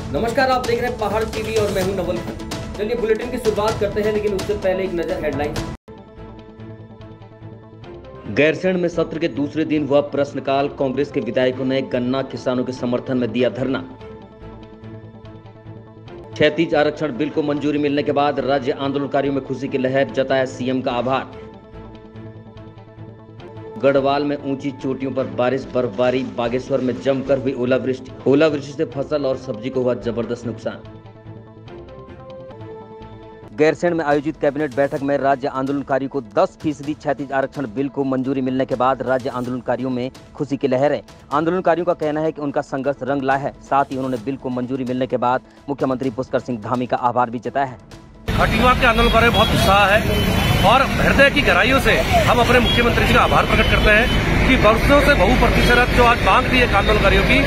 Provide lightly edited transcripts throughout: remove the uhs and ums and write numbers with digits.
नमस्कार, आप देख रहे हैं पहाड़ टीवी और मैं हूं नवल खान। चलिए बुलेटिन की शुरुआत करते हैं, लेकिन उससे पहले एक नजर हेडलाइन। गैरसैंण में सत्र के दूसरे दिन हुआ प्रश्नकाल। कांग्रेस के विधायकों ने गन्ना किसानों के समर्थन में दिया धरना। क्षैतिज आरक्षण बिल को मंजूरी मिलने के बाद राज्य आंदोलनकारियों में खुशी की लहर, जताया सीएम का आभार। गढ़वाल में ऊंची चोटियों पर बारिश बर्फबारी, बागेश्वर में जमकर हुई ओलावृष्टि से फसल और सब्जी को हुआ जबरदस्त नुकसान। गैरसैंण में आयोजित कैबिनेट बैठक में राज्य आंदोलनकारियों को 10% क्षैतिज आरक्षण बिल को मंजूरी मिलने के बाद राज्य आंदोलनकारियों में खुशी की लहर है। आंदोलनकारियों का कहना है कि उनका संघर्ष रंग लाया है। साथ ही उन्होंने बिल को मंजूरी मिलने के बाद मुख्यमंत्री पुष्कर सिंह धामी का आभार भी जताया है। खटीमा के आंदोलनकारियों में बहुत उत्साह है और हृदय की गहराइयों से हम अपने मुख्यमंत्री जी का आभार प्रकट करते हैं कि वर्षों से बहुप्रतिशत जो आज मांग थी एक आंदोलनकारियों की,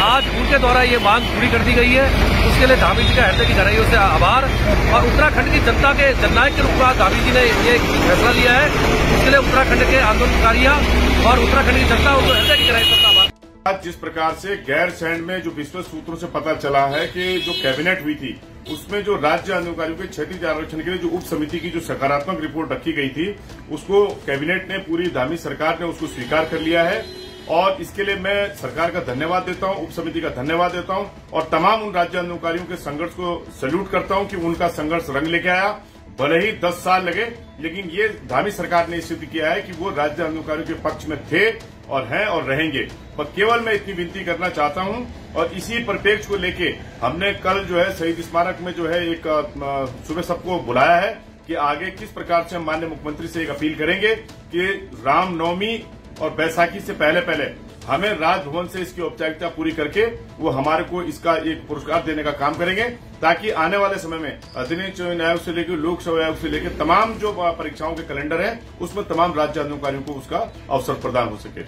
आज उनके द्वारा ये मांग पूरी कर दी गई है। उसके लिए धामी जी का हृदय की गहराइयों से आभार। और उत्तराखंड की जनता के जननायक के रूप में धामी जी ने ये फैसला लिया है। उसके लिए उत्तराखंड के आंदोलनकारियों और उत्तराखंड की जनता उनको हृदय की गहराई से आभार। आज जिस प्रकार से गैरसैंण में जो विश्वस्त सूत्रों से पता चला है कि जो कैबिनेट हुई थी उसमें जो राज्य आंदोलनकारियों के क्षैतिज आरक्षण के लिए जो उप समिति की जो सकारात्मक रिपोर्ट रखी गई थी, उसको कैबिनेट ने, पूरी धामी सरकार ने उसको स्वीकार कर लिया है। और इसके लिए मैं सरकार का धन्यवाद देता हूं, उप समिति का धन्यवाद देता हूं और तमाम उन राज्य आंदोलनकारियों के संघर्ष को सैल्यूट करता हूं कि उनका संघर्ष रंग लेके आया। भले ही 10 साल लगे, लेकिन ये धामी सरकार ने सिद्ध किया है कि वो राज्य आंदोलनकारियों के पक्ष में थे और हैं और रहेंगे। पर केवल मैं इतनी विनती करना चाहता हूं और इसी परिप्रेक्ष्य को लेके हमने कल जो है शहीद स्मारक में जो है एक सुबह सबको बुलाया है कि आगे किस प्रकार से हम माननीय मुख्यमंत्री से एक अपील करेंगे कि रामनवमी और बैसाखी से पहले हमें राजभवन से इसकी औपचारिकता पूरी करके वो हमारे को इसका एक पुरस्कार देने का काम करेंगे, ताकि आने वाले समय में अधिनियम चुनाव आयोग से लेकर लोक सेवा आयोग से लेकर तमाम जो परीक्षाओं के कैलेंडर है उसमें तमाम राज्य आंदोलनकारियों को उसका अवसर प्रदान हो सके।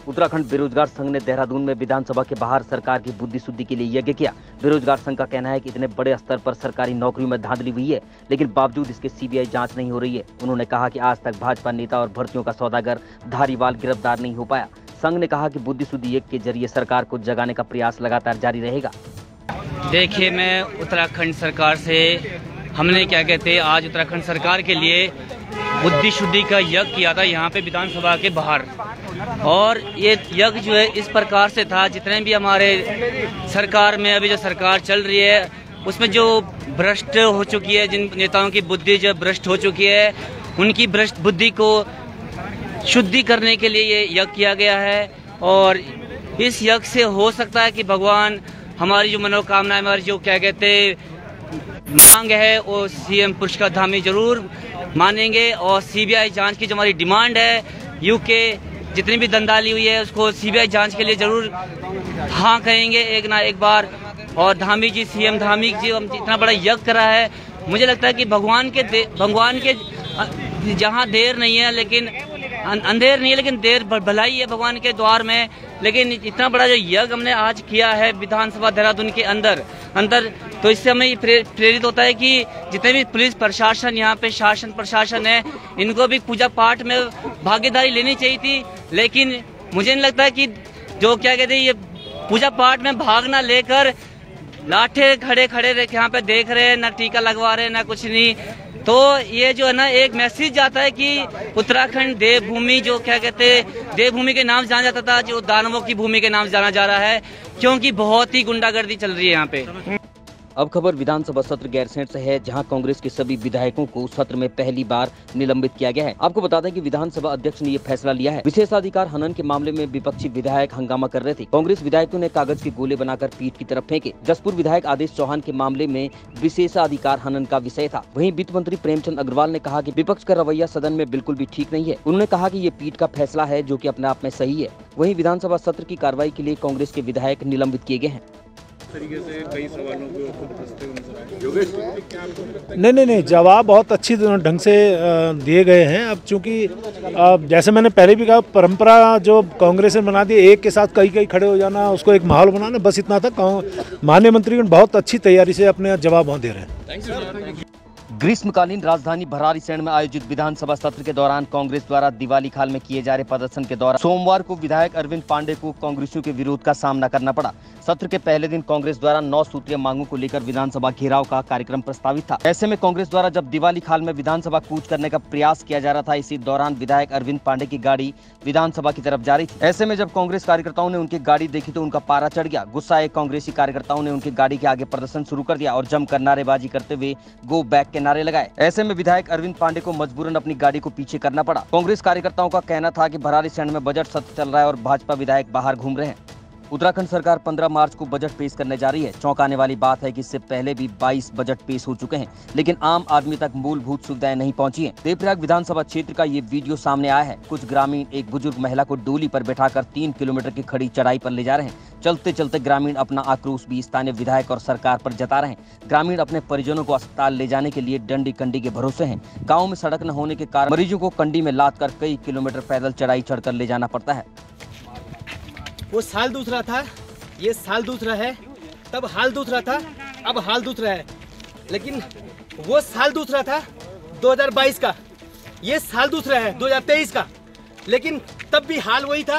उत्तराखंड बेरोजगार संघ ने देहरादून में विधानसभा के बाहर सरकार की बुद्धि शुद्धि के लिए यज्ञ किया। बेरोजगार संघ का कहना है कि इतने बड़े स्तर पर सरकारी नौकरियों में धांधली हुई है, लेकिन बावजूद इसके सीबीआई जांच नहीं हो रही है। उन्होंने कहा कि आज तक भाजपा नेता और भर्तियों का सौदागर धारीवाल गिरफ्तार नहीं हो पाया। संघ ने कहा कि बुद्धि शुद्धि यज्ञ के जरिए सरकार को जगाने का प्रयास लगातार जारी रहेगा। देखिए, मैं उत्तराखंड सरकार से हमने क्या कहते हैं आज उत्तराखंड सरकार के लिए बुद्धि शुद्धि का यज्ञ किया था यहाँ पे विधानसभा के बाहर। और ये यज्ञ जो है इस प्रकार से था, जितने भी हमारे सरकार में अभी जो सरकार चल रही है उसमें जो भ्रष्ट हो चुकी है, जिन नेताओं की बुद्धि जो भ्रष्ट हो चुकी है, उनकी भ्रष्ट बुद्धि को शुद्धि करने के लिए ये यज्ञ किया गया है। और इस यज्ञ से हो सकता है कि भगवान हमारी जो मनोकामना, हमारी जो क्या कहते मांग है वो सीएम पुष्कर धामी जरूर मानेंगे। और सीबीआई जांच की जो हमारी डिमांड है, यूके जितनी भी दंदाली हुई है उसको सीबीआई जांच के लिए जरूर हाँ कहेंगे एक ना एक बार। और धामी जी, सीएम धामी जी इतना बड़ा यज्ञ करा है, मुझे लगता है कि भगवान के जहाँ देर नहीं है लेकिन अंधेर नहीं है, लेकिन देर भलाई है भगवान के द्वार में। लेकिन इतना बड़ा जो यज्ञ हमने आज किया है विधानसभा देहरादून के अंदर तो इससे हमें प्रेरित होता है कि जितने भी पुलिस प्रशासन, यहाँ पे शासन प्रशासन है, इनको भी पूजा पाठ में भागीदारी लेनी चाहिए थी। लेकिन मुझे नहीं लगता है कि जो क्या कहते हैं ये पूजा पाठ में भाग ना लेकर लाठे खड़े यहाँ पे देख रहे हैं, ना टीका लगवा रहे हैं, ना कुछ नहीं। तो ये जो है ना एक मैसेज जाता है कि उत्तराखंड देवभूमि, जो क्या कहते हैं देवभूमि के नाम जाना जाता था, जो दानवों की भूमि के नाम जाना जा रहा है, क्योंकि बहुत ही गुंडागर्दी चल रही है यहाँ पे। अब खबर विधानसभा सत्र गैरसैंण से है, जहां कांग्रेस के सभी विधायकों को सत्र में पहली बार निलंबित किया गया है। आपको बता दें कि विधानसभा अध्यक्ष ने यह फैसला लिया है। विशेषाधिकार हनन के मामले में विपक्षी विधायक हंगामा कर रहे थे। कांग्रेस विधायकों ने कागज के गोले बनाकर पीठ की तरफ फेंके। जसपुर विधायक आदेश चौहान के मामले में विशेषाधिकार हनन का विषय था। वहीं वित्त मंत्री प्रेमचंद अग्रवाल ने कहा कि विपक्ष का रवैया सदन में बिल्कुल भी ठीक नहीं है। उन्होंने कहा कि ये पीठ का फैसला है जो कि अपने आप में सही है। वहीं विधानसभा सत्र की कार्रवाई के लिए कांग्रेस के विधायक निलंबित किए गए हैं। तरीके से कई सवालों को नहीं, जवाब बहुत अच्छी ढंग से दिए गए हैं। अब चूंकि जैसे मैंने पहले भी कहा, परंपरा जो कांग्रेस ने बना दी, एक के साथ कई खड़े हो जाना, उसको एक माहौल बनाना, बस इतना था। माननीय मंत्री बहुत अच्छी तैयारी से अपने जवाब दे रहे हैं। ग्रीष्मकालीन राजधानी भराड़ीसैंण में आयोजित विधानसभा सत्र के दौरान कांग्रेस द्वारा दिवाली खाल में किए जा रहे प्रदर्शन के दौरान सोमवार को विधायक अरविंद पांडे को कांग्रेसियों के विरोध का सामना करना पड़ा। सत्र के पहले दिन कांग्रेस द्वारा 9 सूत्रीय मांगों को लेकर विधानसभा घेराव का कार्यक्रम प्रस्तावित था। ऐसे में कांग्रेस द्वारा जब दिवाली खाल में विधानसभा कूच करने का प्रयास किया जा रहा था, इसी दौरान विधायक अरविंद पांडे की गाड़ी विधानसभा की तरफ जा रही थी। ऐसे में जब कांग्रेस कार्यकर्ताओं ने उनकी गाड़ी देखी तो उनका पारा चढ़ गया। गुस्साए कांग्रेसी कार्यकर्ताओं ने उनकी गाड़ी के आगे प्रदर्शन शुरू कर दिया और जमकर नारेबाजी करते हुए गो बैक के नारे लगाए। ऐसे में विधायक अरविंद पांडे को मजबूरन अपनी गाड़ी को पीछे करना पड़ा। कांग्रेस कार्यकर्ताओं का कहना था कि भराड़ीसैंण में बजट सत्र चल रहा है और भाजपा विधायक बाहर घूम रहे हैं। उत्तराखंड सरकार 15 मार्च को बजट पेश करने जा रही है। चौंकाने वाली बात है कि इससे पहले भी 22 बजट पेश हो चुके हैं, लेकिन आम आदमी तक मूलभूत सुविधाएं नहीं पहुंची हैं। देवप्रयाग विधानसभा क्षेत्र का ये वीडियो सामने आया है। कुछ ग्रामीण एक बुजुर्ग महिला को डोली पर बैठाकर 3 किलोमीटर की खड़ी चढ़ाई पर ले जा रहे हैं। चलते चलते ग्रामीण अपना आक्रोश भी स्थानीय विधायक और सरकार पर जता रहे हैं। ग्रामीण अपने परिजनों को अस्पताल ले जाने के लिए डंडी कंडी के भरोसे हैं। गाँव में सड़क न होने के कारण मरीजों को कंडी में लाद कर कई किलोमीटर पैदल चढ़ाई चढ़कर ले जाना पड़ता है। वो साल दूसरा था, ये साल दूसरा है। तब हाल दूसरा था, अब हाल दूसरा है। लेकिन वो साल दूसरा था 2022 का, ये साल दूसरा है 2023 का। लेकिन तब भी हाल वही था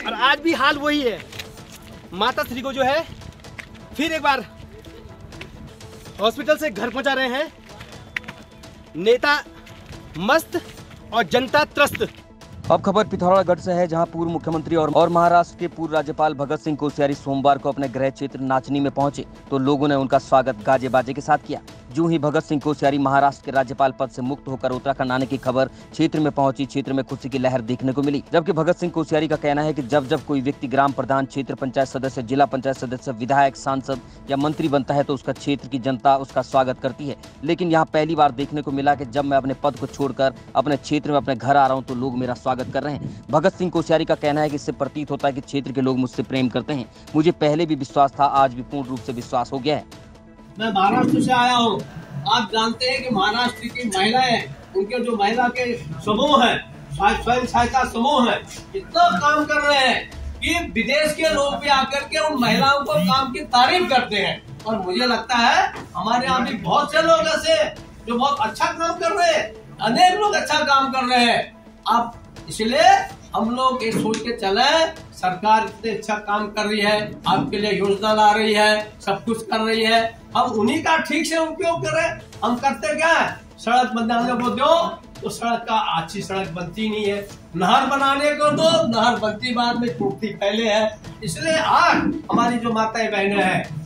और आज भी हाल वही है। माता श्री को जो है फिर एक बार हॉस्पिटल से घर पहुंचा रहे हैं। नेता मस्त और जनता त्रस्त। अब खबर पिथौरागढ़ से है, जहां पूर्व मुख्यमंत्री और महाराष्ट्र के पूर्व राज्यपाल भगत सिंह कोश्यारी सोमवार को अपने गृह क्षेत्र नाचनी में पहुंचे तो लोगों ने उनका स्वागत गाजे बाजे के साथ किया। यूं ही भगत सिंह कोश्यारी महाराष्ट्र के राज्यपाल पद से मुक्त होकर उत्तराखंड आने की खबर क्षेत्र में पहुंची। क्षेत्र में खुशी की लहर देखने को मिली, जबकि भगत सिंह कोश्यारी का कहना है कि जब जब कोई व्यक्ति ग्राम प्रधान, क्षेत्र पंचायत सदस्य, जिला पंचायत सदस्य, विधायक, सांसद या मंत्री बनता है तो उसका क्षेत्र की जनता उसका स्वागत करती है। लेकिन यहाँ पहली बार देखने को मिला कि जब मैं अपने पद को छोड़कर अपने क्षेत्र में अपने घर आ रहा हूँ तो लोग मेरा स्वागत कर रहे हैं। भगत सिंह कोश्यारी का कहना है कि इससे प्रतीत होता है कि क्षेत्र के लोग मुझसे प्रेम करते हैं। मुझे पहले भी विश्वास था, आज भी पूर्ण रूप से विश्वास हो गया है। मैं महाराष्ट्र से आया हूँ। आप जानते हैं कि महाराष्ट्र की महिलाएं, उनके जो महिला के समूह है, स्वयं सहायता समूह है, इतना काम कर रहे हैं कि विदेश के लोग भी आकर के उन महिलाओं को काम की तारीफ करते हैं। और मुझे लगता है हमारे यहाँ भी बहुत से लोग ऐसे जो बहुत अच्छा काम कर रहे हैं, अनेक लोग अच्छा काम कर रहे हैं। आप इसलिए हम लोग ये सोच के चले, सरकार इतने अच्छा काम कर रही है, आपके लिए योजना ला रही है, सब कुछ कर रही है। हम उन्हीं का ठीक से उपयोग करें। हम करते क्या है, सड़क बनाने को दो तो सड़क का अच्छी सड़क बनती नहीं है, नहर बनाने को दो, नहर बनती बाद में टूटती पहले है। इसलिए आज हमारी जो माताएं बहनें हैं।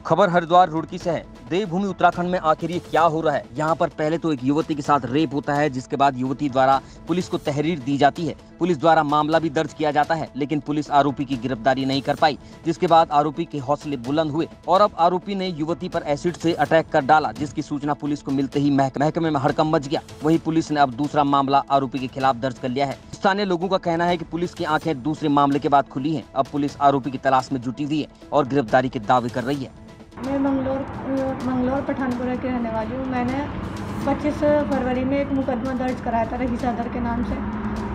खबर हरिद्वार रुड़की से है। देवभूमि उत्तराखंड में आखिर ये क्या हो रहा है। यहाँ पर पहले तो एक युवती के साथ रेप होता है, जिसके बाद युवती द्वारा पुलिस को तहरीर दी जाती है। पुलिस द्वारा मामला भी दर्ज किया जाता है, लेकिन पुलिस आरोपी की गिरफ्तारी नहीं कर पाई, जिसके बाद आरोपी के हौसले बुलंद हुए और अब आरोपी ने युवती पर एसिड से अटैक कर डाला, जिसकी सूचना पुलिस को मिलते ही महकमे में हड़कंप मच गया। वहीं पुलिस ने अब दूसरा मामला आरोपी के खिलाफ दर्ज कर लिया है। स्थानीय लोगों का कहना है कि पुलिस की आंखें दूसरे मामले के बाद खुली हैं। अब पुलिस आरोपी की तलाश में जुटी हुई है और गिरफ्तारी के दावे कर रही है। मैं मंगलोर पठानपुरा की रहने वाली हूँ। मैंने 25 फरवरी में एक मुकदमा दर्ज कराया था रही सदर के नाम से।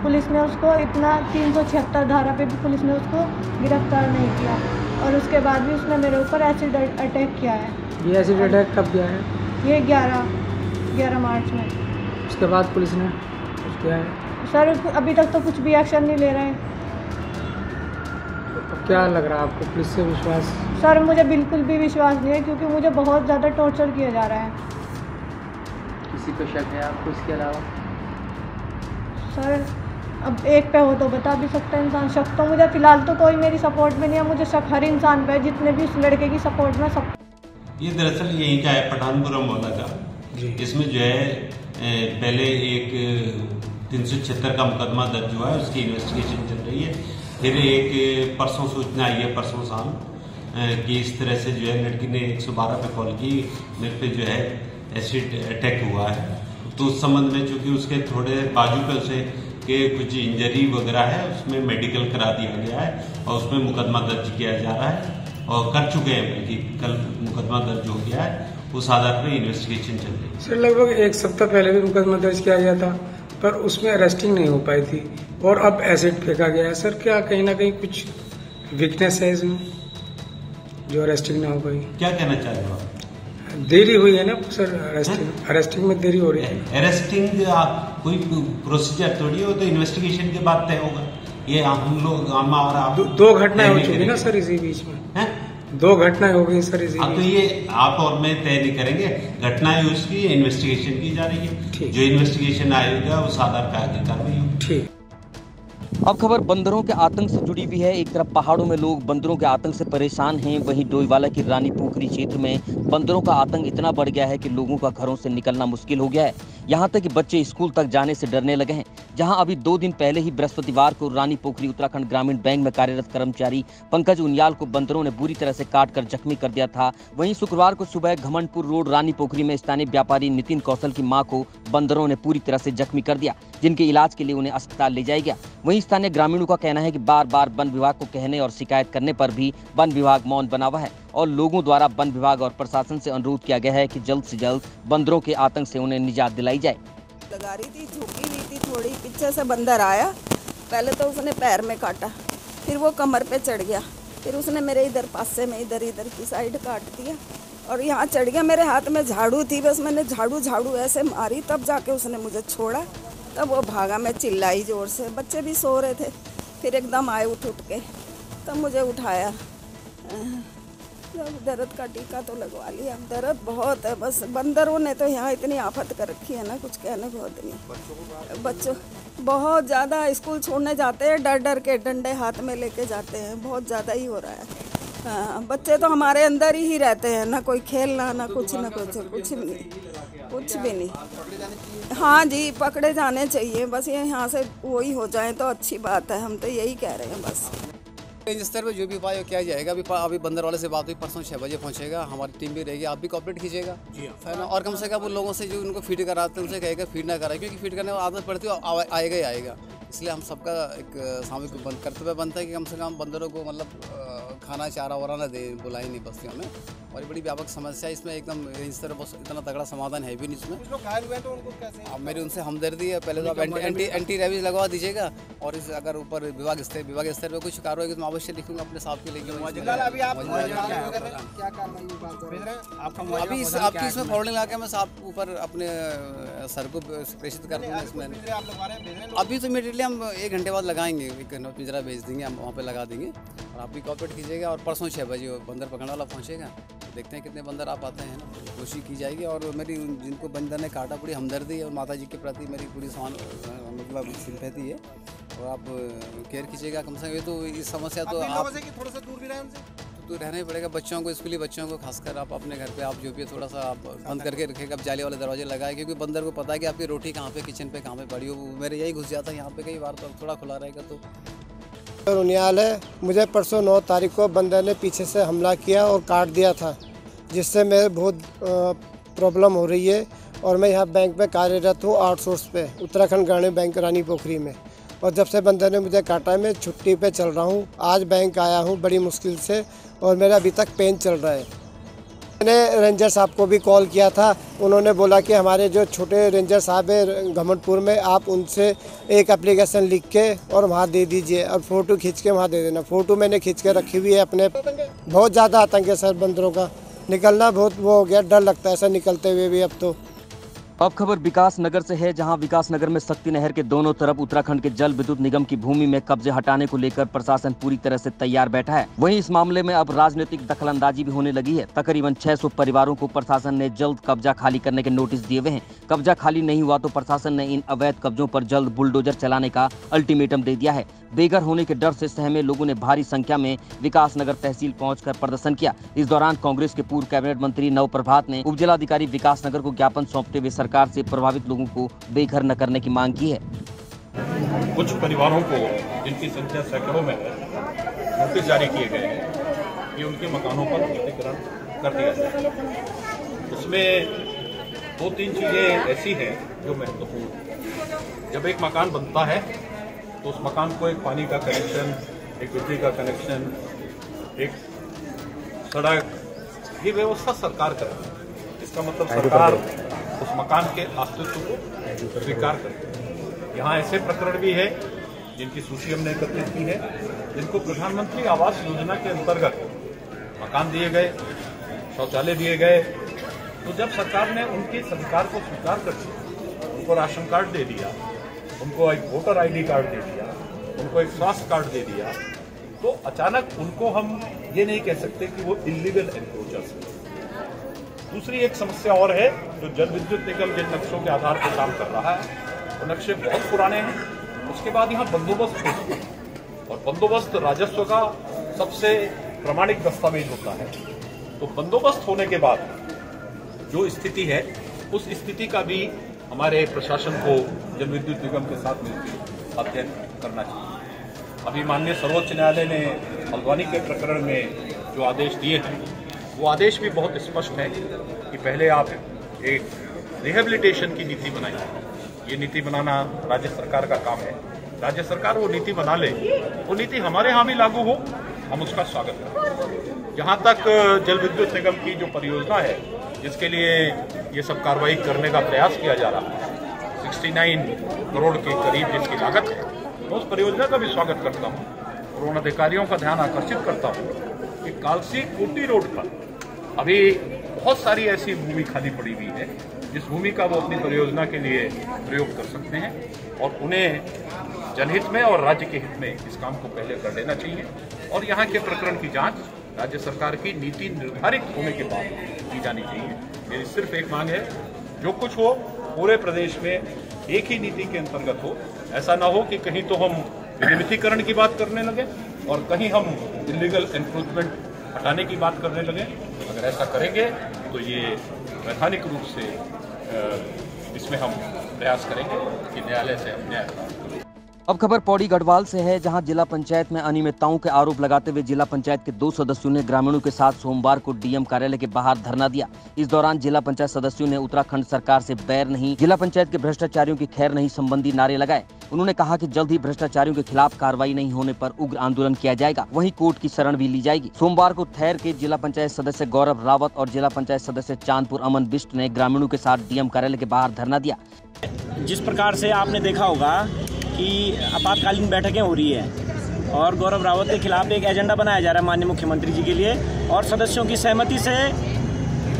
पुलिस ने उसको इतना 376 धारा पे भी पुलिस ने उसको गिरफ्तार नहीं किया और उसके बाद भी उसने मेरे ऊपर एसिड अटैक किया है। ये एसिड अटैक कब किया है? ये 11 मार्च में। उसके बाद पुलिस ने कुछ किया है? सर अभी तक तो कुछ भी एक्शन नहीं ले रहे हैं। क्या लग रहा है आपको, पुलिस से विश्वास? सर मुझे बिल्कुल भी विश्वास नहीं है, क्योंकि मुझे बहुत ज़्यादा टॉर्चर किया जा रहा है। किसी पे शक है आपको इसके अलावा? सर अब एक पे हो तो बता भी सकता है इंसान। शक तो मुझे फिलहाल तो कोई मेरी सपोर्ट में नहीं है, मुझे शक हर इंसान पे है, जितने भी उस लड़के की सपोर्ट में सब। ये दरअसल यहीं का है, पठानपुरा मोहल्ला का। इसमें जो है पहले एक 376 का मुकदमा दर्ज हुआ है, उसकी इन्वेस्टिगेशन चल रही है। फिर एक परसों सूचना आई है, परसों शाम, कि इस तरह से जो है लड़की ने 112 पे कॉल की, मेरे पे जो है एसिड अटैक हुआ है। तो उस संबंध में चूंकि उसके थोड़े बाजू पे उसे के कुछ इंजरी वगैरह है, उसमें मेडिकल करा दिया गया है और उसमें मुकदमा दर्ज किया जा रहा है और कर चुके हैं, बल्कि कल मुकदमा दर्ज हो गया है। उस आधार पर इन्वेस्टिगेशन चल रही है। सर लगभग 1 सप्ताह पहले भी मुकदमा दर्ज किया गया था, पर उसमें अरेस्टिंग नहीं हो पाई थी और अब एसिड फेंका गया है। सर क्या कहीं ना कहीं कुछ वीकनेस है इसमें जो अरेस्टिंग ना हो पाई? क्या कहना चाह रहे हो आप? देरी हुई है ना सर, अरेस्टिंग में देरी हो रही है। अरेस्टिंग कोई प्रोसीजर थोड़ी हो, तो इन्वेस्टिगेशन के बाद तय होगा। ये हम लोग हमारा दो घटनाएं हो चुकी ना सर इसी बीच में है? 2 घटनाएं हो गई सर इसी। तो ये आप और मैं तय नहीं करेंगे, घटनाएं उसकी इन्वेस्टिगेशन की जा रही है, जो इन्वेस्टिगेशन आएगा उस आधार पर आगे कार्रवाई होगी। ठीक। अब खबर बंदरों के आतंक से जुड़ी हुई है। एक तरफ पहाड़ों में लोग बंदरों के आतंक से परेशान हैं, वहीं डोईवाला की रानी पोखरी क्षेत्र में बंदरों का आतंक इतना बढ़ गया है कि लोगों का घरों से निकलना मुश्किल हो गया है। यहाँ तक कि बच्चे स्कूल तक जाने से डरने लगे हैं। जहाँ अभी 2 दिन पहले ही बृहस्पतिवार को रानी पोखरी उत्तराखंड ग्रामीण बैंक में कार्यरत कर्मचारी पंकज उनियाल को बंदरों ने बुरी तरह से काट कर जख्मी कर दिया था, वहीं शुक्रवार को सुबह घमंडपुर रोड रानी पोखरी में स्थानीय व्यापारी नितिन कौशल की मां को बंदरों ने पूरी तरह से जख्मी कर दिया, जिनके इलाज के लिए उन्हें अस्पताल ले जाया गया। वहीं स्थानीय ग्रामीणों का कहना है कि बार बार वन विभाग को कहने और शिकायत करने पर भी वन विभाग मौन बना हुआ है और लोगों द्वारा वन विभाग और प्रशासन से अनुरोध किया गया है कि जल्द से जल्द बंदरों के आतंक से उन्हें निजात दिलाई जाए। लगा रही थी, झुकी हुई थी थोड़ी, पीछे से बंदर आया, पहले तो उसने पैर में काटा, फिर वो कमर पे चढ़ गया, फिर उसने मेरे इधर पासे में इधर की साइड काट दिया और यहाँ चढ़ गया। मेरे हाथ में झाड़ू थी, बस मैंने झाड़ू ऐसे मारी, तब जाके उसने मुझे छोड़ा, तब वो भागा। मैं चिल्लाई जोर से, बच्चे भी सो रहे थे, फिर एकदम आए उठ के, तब मुझे उठाया। दर्द का टीका तो लगवा लिया, दर्द बहुत है, बस बंदरों ने तो यहाँ इतनी आफत कर रखी है ना, कुछ कहने को नहीं। बच्चों बहुत ज़्यादा स्कूल छोड़ने जाते हैं, डर डर के डंडे हाथ में लेके जाते हैं, बहुत ज़्यादा ही हो रहा है। हाँ, बच्चे तो हमारे अंदर ही रहते हैं, ना कोई खेलना ना कुछ भी नहीं। हाँ जी, पकड़े जाने चाहिए, बस ये यहाँ से वही हो जाए तो अच्छी बात है, हम तो यही कह रहे हैं बस। रेंज स्तर पर जो भी उपाय किया जाएगा। अभी बंदर वाले से बात हुई, परसों 6 बजे पहुंचेगा, हमारी टीम भी रहेगी, आप भी कोऑपरेट कीजिएगा है ना। और कम से कम उन लोगों से जो उनको फीड कराते हैं उनसे कहेगा फीड ना कराए, क्योंकि फीड करने में आदत पड़ती है, आएगा ही आएगा। इसलिए हम सबका एक सामूहिक कर्तव्य बनता है कि कम से कम बंदरों को मतलब खाना चारा वारा ना दे, बुलाए नहीं बस्तियों में। और बड़ी व्यापक समस्या इसमें एकदम इस तरह बस इतना तगड़ा समाधान है भी नहीं इसमें। जो घायल हुए तो उनको कैसे? अब मेरी उनसे हमदर्दी है, पहले तो आप एंटी रेबीज लगवा दीजिएगा और इस अगर ऊपर विभाग स्तर पर कुछ कार्रवाई तो मैं अवश्य लिखूंगा अपने साहब के लिए। अभी आपकी इसमें फॉरवर्डिंग लगा के मैं साहब ऊपर अपने सर को प्रेषित कर दूँगा इसमें। अभी तो इमीडिएटली हम 1 घंटे बाद लगाएंगे, एक पिंजरा भेज देंगे, हम वहाँ पे लगा देंगे और आप भी कोऑपरेट कीजिएगा। और परसों 6 बजे बंदर पकड़ने वाला पहुँचेगा, देखते हैं कितने बंदर आप आते हैं ना, कोशिश की जाएगी। और मेरी जिनको बंदर ने काटा पूरी हमदर्दी है और माता जी के प्रति मेरी पूरी मतलब सिंपैथी है और आप केयर कीजिएगा कम से कम। ये तो इस समस्या तो आप थोड़ा सा दूर भी रहे उनसे, तो रहना ही पड़ेगा। बच्चों को, स्कूली बच्चों को खासकर आप अपने घर पे आप जो भी थोड़ा सा आप बंद करके रखेगा, आप जाली वाले दरवाजे लगाए, क्योंकि बंदर को पता है कि आपकी रोटी कहाँ पे, किचन पे कहाँ पे पड़ी हो। मेरे यही घुस जाता है यहाँ पे, कई बार तो थोड़ा खुला रहेगा तो। उनियाल है, मुझे परसों 9 तारीख को बंदर ने पीछे से हमला किया और काट दिया था, जिससे मेरे बहुत प्रॉब्लम हो रही है। और मैं यहाँ बैंक में कार्यरत हूँ, आउटसोर्स पे, उत्तराखंड ग्रामीण बैंक रानी पोखरी में। और जब से बंदर ने मुझे काटा है मैं छुट्टी पे चल रहा हूँ। आज बैंक आया हूँ बड़ी मुश्किल से और मेरा अभी तक पेन चल रहा है। मैंने रेंजर साहब को भी कॉल किया था, उन्होंने बोला कि हमारे जो छोटे रेंजर साहब है घमंडपुर में, आप उनसे एक एप्लीकेशन लिख के और वहाँ दे दीजिए और फ़ोटो खींच के वहाँ दे देना। फ़ोटो मैंने खींच के रखी हुई है अपने। बहुत ज़्यादा आतंक है सर बंदरों का, निकलना बहुत वो हो गया, डर लगता है सर निकलते हुए भी अब तो। अब खबर विकास नगर से है, जहां विकास नगर में शक्ति नहर के दोनों तरफ उत्तराखंड के जल विद्युत निगम की भूमि में कब्जे हटाने को लेकर प्रशासन पूरी तरह से तैयार बैठा है। वहीं इस मामले में अब राजनीतिक दखलंदाजी भी होने लगी है। तकरीबन 600 परिवारों को प्रशासन ने जल्द कब्जा खाली करने के नोटिस दिए हुए हैं। कब्जा खाली नहीं हुआ तो प्रशासन ने इन अवैध कब्जों पर जल्द बुलडोजर चलाने का अल्टीमेटम दे दिया है। बेघर होने के डर से सहमे लोगों ने भारी संख्या में विकास नगर तहसील पहुंचकर प्रदर्शन किया। इस दौरान कांग्रेस के पूर्व कैबिनेट मंत्री नव प्रभात ने उपजिलाधिकारी विकास नगर को ज्ञापन सौंपते हुए सरकार से प्रभावित लोगों को बेघर न करने की मांग की है। कुछ परिवारों को, जिनकी संख्या सैकड़ों में है, नोटिस जारी किए गए हैं कि उनके मकानों पर ध्रुवीकरण कर दिया जाए। उसमें 2-3 चीजें ऐसी हैं जो महत्वपूर्ण हैं। जब एक मकान बनता है तो उस मकान को एक पानी का कनेक्शन, एक बिजली का कनेक्शन, एक सड़क की व्यवस्था सरकार करती है। इसका मतलब सरकार उस मकान के अस्तित्व को स्वीकार करती है। यहाँ ऐसे प्रकरण भी है जिनकी सूची हमने एकत्रित की है, जिनको प्रधानमंत्री आवास योजना के अंतर्गत मकान दिए गए, शौचालय दिए गए, तो जब सरकार ने उनके अधिकार को स्वीकार कर दिया, उनको राशन कार्ड दे दिया, उनको एक वोटर आईडी कार्ड दे दिया, उनको एक स्वास्थ्य कार्ड दे दिया, तो अचानक उनको हम ये नहीं कह सकते कि वो इलीगल एनक्रोचर्स हैं। दूसरी एक समस्या और है, जो जल विद्युत निगम जिन नक्शों के आधार पर काम कर रहा है वो नक्शे बहुत पुराने हैं। उसके बाद यहाँ बंदोबस्त होता है, और बंदोबस्त राजस्व का सबसे प्रमाणिक दस्तावेज होता है। तो बंदोबस्त होने के बाद जो स्थिति है, उस स्थिति का भी हमारे प्रशासन को जल विद्युत निगम के साथ मिलकर अध्ययन करना चाहिए। अभी माननीय सर्वोच्च न्यायालय ने हल्द्वानी के प्रकरण में जो आदेश दिए हैं, वो आदेश भी बहुत स्पष्ट है कि पहले आप एक रिहेबिलिटेशन की नीति बनाइए। ये नीति बनाना राज्य सरकार का काम है। राज्य सरकार वो नीति बना ले, वो नीति हमारे यहाँ भी लागू हो, हम उसका स्वागत करें। जहाँ तक जल विद्युत निगम की जो परियोजना है, जिसके लिए ये सब कार्रवाई करने का प्रयास किया जा रहा है, 69 करोड़ के करीब जिसकी लागत है, मैं उस परियोजना का भी स्वागत करता हूँ और उन अधिकारियों का ध्यान आकर्षित करता हूँ कि कालसी कोटी रोड पर अभी बहुत सारी ऐसी भूमि खाली पड़ी हुई है, जिस भूमि का वो अपनी परियोजना के लिए प्रयोग कर सकते हैं, और उन्हें जनहित में और राज्य के हित में इस काम को पहले कर लेना चाहिए। और यहाँ के प्रकरण की जांच राज्य सरकार की नीति निर्धारित होने के बाद की जानी चाहिए। मेरी सिर्फ एक मांग है, जो कुछ हो पूरे प्रदेश में एक ही नीति के अंतर्गत हो। ऐसा ना हो कि कहीं तो हम विनियमितीकरण की बात करने लगे और कहीं हम इलीगल एनक्रोचमेंट हटाने की बात करने लगे। अगर ऐसा करेंगे तो ये वैधानिक रूप से इसमें हम प्रयास करेंगे कि न्यायालय से हम न्याय प्राप्त करें। अब खबर पौड़ी गढ़वाल से है, जहां जिला पंचायत में अनियमितताओं के आरोप लगाते हुए जिला पंचायत के 2 सदस्यों ने ग्रामीणों के साथ सोमवार को डीएम कार्यालय के बाहर धरना दिया। इस दौरान जिला पंचायत सदस्यों ने उत्तराखंड सरकार से बैर नहीं, जिला पंचायत के भ्रष्टाचारियों की खैर नहीं संबंधी नारे लगाए। उन्होंने कहा कि जल्द ही भ्रष्टाचारियों के खिलाफ कार्रवाई नहीं होने पर उग्र आंदोलन किया जाएगा, वहीं कोर्ट की शरण भी ली जाएगी। सोमवार को ठहर के जिला पंचायत सदस्य गौरव रावत और जिला पंचायत सदस्य चांदपुर अमन बिष्ट ने ग्रामीणों के साथ डीएम कार्यालय के बाहर धरना दिया। जिस प्रकार से आपने देखा होगा कि आपातकालीन बैठकें हो रही है और गौरव रावत के खिलाफ एक एजेंडा बनाया जा रहा है माननीय मुख्यमंत्री जी के लिए, और सदस्यों की सहमति से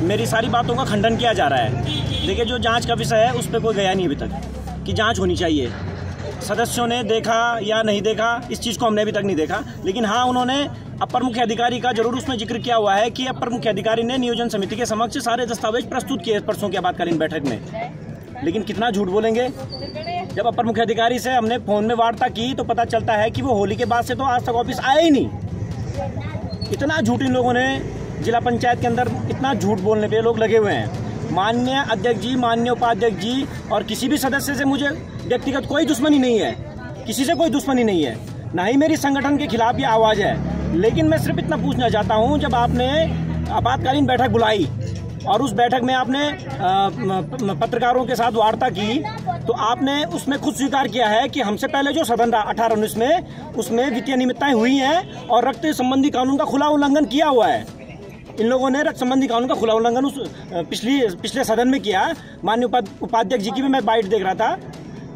मेरी सारी बातों का खंडन किया जा रहा है। देखिए, जो जांच का विषय है उस पर कोई गया नहीं अभी तक कि जांच होनी चाहिए। सदस्यों ने देखा या नहीं देखा, इस चीज़ को हमने अभी तक नहीं देखा, लेकिन हाँ, उन्होंने अपर मुख्य अधिकारी का जरूर उसमें जिक्र किया हुआ है कि अपर मुख्य अधिकारी ने नियोजन समिति के समक्ष सारे दस्तावेज प्रस्तुत किए परसों की आपातकालीन बैठक में। लेकिन कितना झूठ बोलेंगे, जब अपर मुख्य अधिकारी से हमने फोन में वार्ता की तो पता चलता है कि वो होली के बाद से तो आज तक ऑफिस आया ही नहीं। इतना झूठ इन लोगों ने जिला पंचायत के अंदर, इतना झूठ बोलने पे लोग लगे हुए हैं। माननीय अध्यक्ष जी, माननीय उपाध्यक्ष जी और किसी भी सदस्य से मुझे व्यक्तिगत कोई दुश्मनी नहीं है, किसी से कोई दुश्मनी नहीं है, ना ही मेरी संगठन के खिलाफ ये आवाज़ है। लेकिन मैं सिर्फ इतना पूछना चाहता हूँ, जब आपने आपातकालीन बैठक बुलाई और उस बैठक में आपने पत्रकारों के साथ वार्ता की, तो आपने उसमें खुद स्वीकार किया है कि हमसे पहले जो सदन रहा 18-19 में, उसमें वित्तीय अनियमितताएं हुई हैं और रक्त संबंधी कानून का खुला उल्लंघन किया हुआ है। इन लोगों ने रक्त संबंधी कानून का खुला उल्लंघन उस पिछले सदन में किया। माननीय उपाध्यक्ष जी की भी मैं बाइट देख रहा था।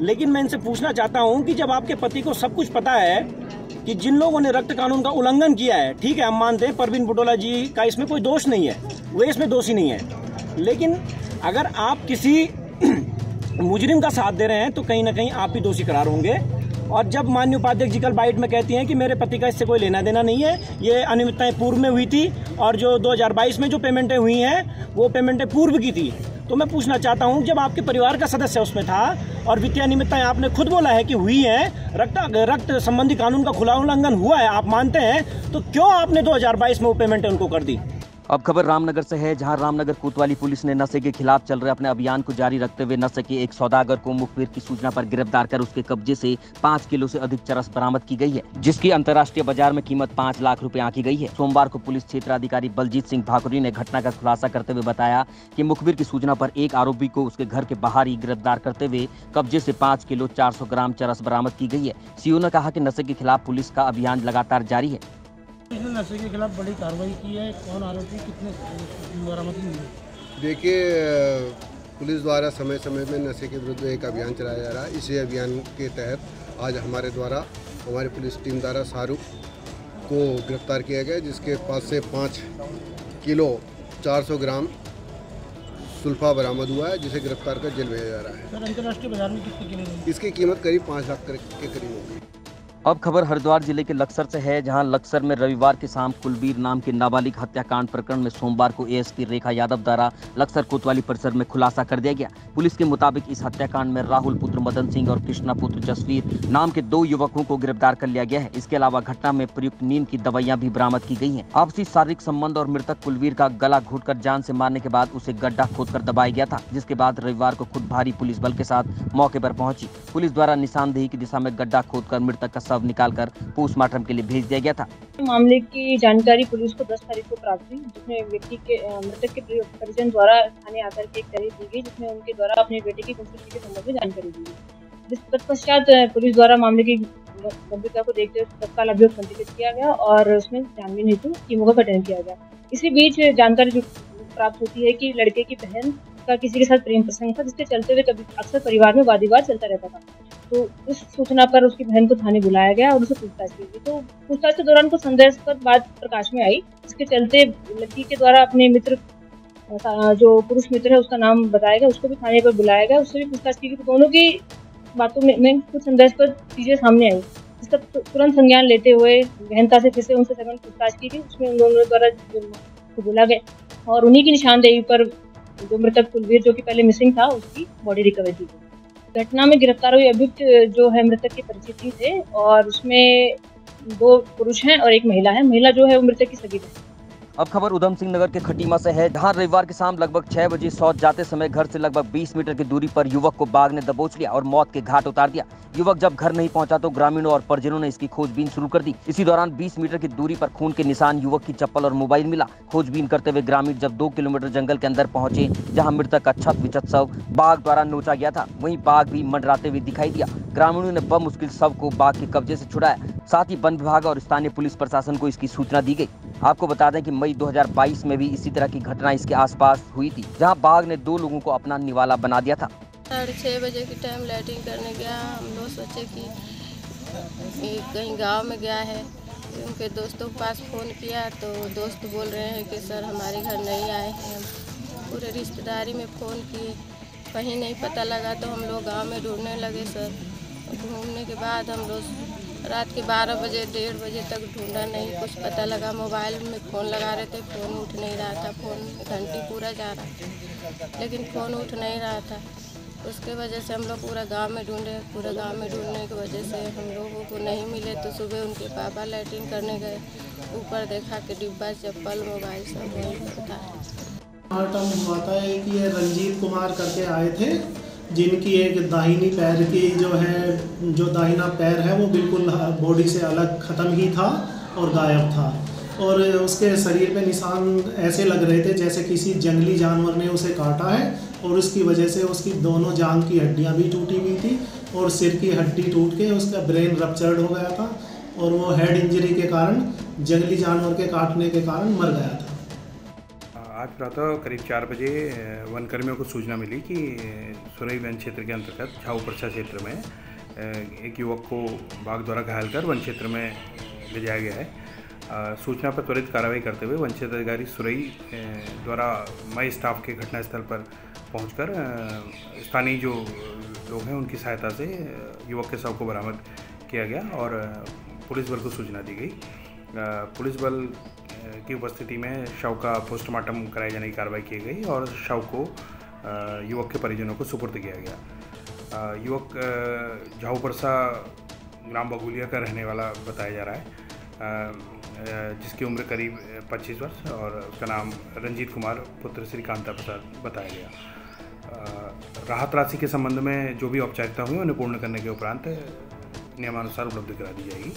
लेकिन मैं इनसे पूछना चाहता हूँ कि जब आपके पति को सब कुछ पता है कि जिन लोगों ने रक्त कानून का उल्लंघन किया है, ठीक है, हम मानते हैं परवीन बुटोला जी का इसमें कोई दोष नहीं है, वे इसमें दोषी नहीं है, लेकिन अगर आप किसी मुजरिम का साथ दे रहे हैं तो कहीं ना कहीं आप भी दोषी करार होंगे। और जब माननीय उपाध्यक्ष जी कल बाइट में कहती हैं कि मेरे पति का इससे कोई लेना देना नहीं है, ये अनियमितताएं पूर्व में हुई थी और जो 2022 में जो पेमेंटें हुई हैं वो पेमेंटें पूर्व की थी, तो मैं पूछना चाहता हूं, जब आपके परिवार का सदस्य उसमें था और वित्तीय अनियमितताएं आपने खुद बोला है कि हुई हैं, रक्त संबंधी कानून का खुला उल्लंघन हुआ है, आप मानते हैं, तो क्यों आपने 2022 में वो पेमेंटें उनको कर दी? अब खबर रामनगर से है, जहां रामनगर कोतवाली पुलिस ने नशे के खिलाफ चल रहे अपने अभियान को जारी रखते हुए नशे के एक सौदागर को मुखबिर की सूचना पर गिरफ्तार कर उसके कब्जे से 5 किलो से अधिक चरस बरामद की गई है, जिसकी अंतर्राष्ट्रीय बाजार में कीमत 5 लाख रुपए आंकी गई है। सोमवार को पुलिस क्षेत्राधिकारी बलजीत सिंह भाकुरी ने घटना का खुलासा करते हुए बताया कि मुखबिर की सूचना पर एक आरोपी को उसके घर के बाहर ही गिरफ्तार करते हुए कब्जे से 5 किलो 400 ग्राम चरस बरामद की गई है। सीओ ने कहा कि नशे के खिलाफ पुलिस का अभियान लगातार जारी है। इसने नशे के खिलाफ बड़ी कार्रवाई की है, कौन आरोपी कितने बरामद हुए? देखिए, पुलिस द्वारा समय समय में नशे के विरुद्ध एक अभियान चलाया जा रहा है। इसी अभियान के तहत आज हमारे द्वारा हमारी पुलिस टीम द्वारा शाहरुख को गिरफ्तार किया गया, जिसके पास से 5 किलो 400 ग्राम सुल्फा बरामद हुआ है, जिसे गिरफ्तार कर जेल भेजा जा रहा है। सर, अंतर्राष्ट्रीय बाजार में कितनी कीमत होगी? इसकी कीमत करीब 5 लाख के करीब होगी। अब खबर हरिद्वार जिले के लक्सर से है, जहां लक्सर में रविवार की शाम कुलबीर नाम के नाबालिग हत्याकांड प्रकरण में सोमवार को एएसपी रेखा यादव द्वारा लक्सर कोतवाली परिसर में खुलासा कर दिया गया। पुलिस के मुताबिक इस हत्याकांड में राहुल पुत्र मदन सिंह और कृष्णा पुत्र जसवीर नाम के 2 युवकों को गिरफ्तार कर लिया गया है। इसके अलावा घटना में प्रयुक्त नींद की दवाइयां भी बरामद की गई हैं। आपसी शारीरिक संबंध और मृतक कुलबीर का गला घोंटकर जान से मारने के बाद उसे गड्ढा खोदकर दबाया गया था, जिसके बाद रविवार को खुद भारी पुलिस बल के साथ मौके पर पहुंची। पुलिस द्वारा निशानदेही की दिशा में गड्ढा खोदकर मृतक का शव निकालकर पोस्टमार्टम के लिए भेज दिया गया था। मामले की जानकारी पुलिस को 10 तारीख को प्राप्त हुई, जिसमें व्यक्ति के मृतक के परिजन द्वारा थाने आकर के एक तहरीर दी गई, जिसमें उनके द्वारा अपने बेटे की गुमशुदगी के संबंध में जानकारी दी गई। जिस तत्पश्चात पुलिस द्वारा मामले की गंभीरता को देखते हुए तत्काल अभियोग पंजीकृत किया गया और उसमें छानबीन हेतु टीमों का गठन किया गया। इसी बीच जानकारी जो प्राप्त होती है कि लड़के की बहन का किसी के साथ प्रेम प्रसंग था, जिसके चलते हुए कभी अक्सर परिवार में वाद विवाद चलता रहता था। तो उस सूचना पर उसकी बहन को थाने बुलाया गया और उसे पूछताछ की गई। तो पूछताछ के दौरान कुछ संदेहास्पद बात प्रकाश में आई, जिसके चलते लड़की के द्वारा अपने मित्र, जो पुरुष मित्र है उसका नाम बताया गया, उसको भी थाने पर बुलाया गया, उससे भी पूछताछ की गई। तो दोनों की बातों में कुछ संदेहास्पद चीजें सामने आई, जिसका तुरंत संज्ञान लेते हुए गहनता से फिर से उनसे सघन पूछताछ की गई। उसमें उन दोनों द्वारा बोला गया और उन्हीं की निशानदेही पर जो मृतक कुलबीर, जो कि पहले मिसिंग था, उसकी बॉडी रिकवर की गई। घटना में गिरफ्तार हुए अभियुक्त जो है मृतक के परिचित ही थे और उसमें 2 पुरुष हैं और 1 महिला है। महिला जो है वो मृतक की सगी है। अब खबर उधम सिंह नगर के खटीमा से है, जहां रविवार की शाम लगभग 6 बजे शौच जाते समय घर से लगभग 20 मीटर की दूरी पर युवक को बाघ ने दबोच लिया और मौत के घाट उतार दिया। युवक जब घर नहीं पहुंचा तो ग्रामीणों और परिजनों ने इसकी खोजबीन शुरू कर दी। इसी दौरान 20 मीटर की दूरी पर खून के निशान, युवक की चप्पल और मोबाइल मिला। खोजबीन करते हुए ग्रामीण जब 2 किलोमीटर जंगल के अंदर पहुंचे, जहां मृतक का छत विचत शव बाघ द्वारा नोचा गया था, वहीं बाघ भी मंडराते हुए दिखाई दिया। ग्रामीणों ने बमुश्किल शव को बाघ के कब्जे से छुड़ाया। साथ ही वन विभाग और स्थानीय पुलिस प्रशासन को इसकी सूचना दी गई। आपको बता दें कि मई 2022 में भी इसी तरह की घटना इसके आसपास हुई थी, जहां बाघ ने 2 लोगों को अपना निवाला बना दिया था। 6:30 बजे के टाइम लैट्रिन करने गया। हम लोग सोचे कि कहीं गांव में गया है। उनके दोस्तों के पास फ़ोन किया तो दोस्त बोल रहे हैं कि सर हमारे घर नहीं आए हैं। पूरे रिश्तेदारी में फ़ोन किए, कहीं नहीं पता लगा तो हम लोग गांव में ढूंढने लगे सर। घूमने के बाद हम लोग रात के 12 बजे 1:30 बजे तक ढूंढा, नहीं कुछ पता लगा। मोबाइल में फ़ोन लगा रहे थे, फ़ोन उठ नहीं रहा था। फ़ोन घंटी पूरा जा रहा था लेकिन फ़ोन उठ नहीं रहा था। उसके वजह से हम लोग पूरा गांव में ढूंढे। पूरा गांव में ढूंढने की वजह से हम लोगों को नहीं मिले। तो सुबह उनके पापा लैट्रिन करने गए, ऊपर देखा कि डिब्बा, चप्पल, मोबाइल सब वहीं पर था। पोस्टमार्टम हुआ है कि ये रंजीत कुमार करके आए थे, जिनकी एक दाहिनी पैर की जो दाहिना पैर है वो बिल्कुल बॉडी से अलग ख़त्म ही था और गायब था। और उसके शरीर पे निशान ऐसे लग रहे थे जैसे किसी जंगली जानवर ने उसे काटा है और उसकी वजह से उसकी दोनों जांघ की हड्डियां भी टूटी हुई थी और सिर की हड्डी टूट के उसका ब्रेन रप्चर्ड हो गया था और वो हेड इंजरी के कारण, जंगली जानवर के काटने के कारण मर गया था। आज प्रातः करीब 4 बजे वन कर्मियों को सूचना मिली कि सुरई वन क्षेत्र के अंतर्गत झाऊपरसा क्षेत्र में एक युवक को बाघ द्वारा घायल कर वन क्षेत्र में ले जाया गया है। सूचना पर त्वरित कार्रवाई करते हुए वन क्षेत्र अधिकारी सुरई द्वारा मई स्टाफ के घटनास्थल पर पहुंचकर स्थानीय जो लोग हैं उनकी सहायता से युवक के शव को बरामद किया गया और पुलिस बल को सूचना दी गई। पुलिस बल की उपस्थिति में शव का पोस्टमार्टम कराए जाने की कार्रवाई की गई और शव को युवक के परिजनों को सुपुर्द किया गया। युवक झाऊपरसा ग्राम बगुलिया का रहने वाला बताया जा रहा है, जिसकी उम्र करीब 25 वर्ष और उसका नाम रंजीत कुमार पुत्र श्री कांता प्रसाद बताया गया। राहत राशि के संबंध में जो भी औपचारिकता हुई उन्हें पूर्ण करने के उपरांत नियमानुसार उपलब्ध करा दी जाएगी।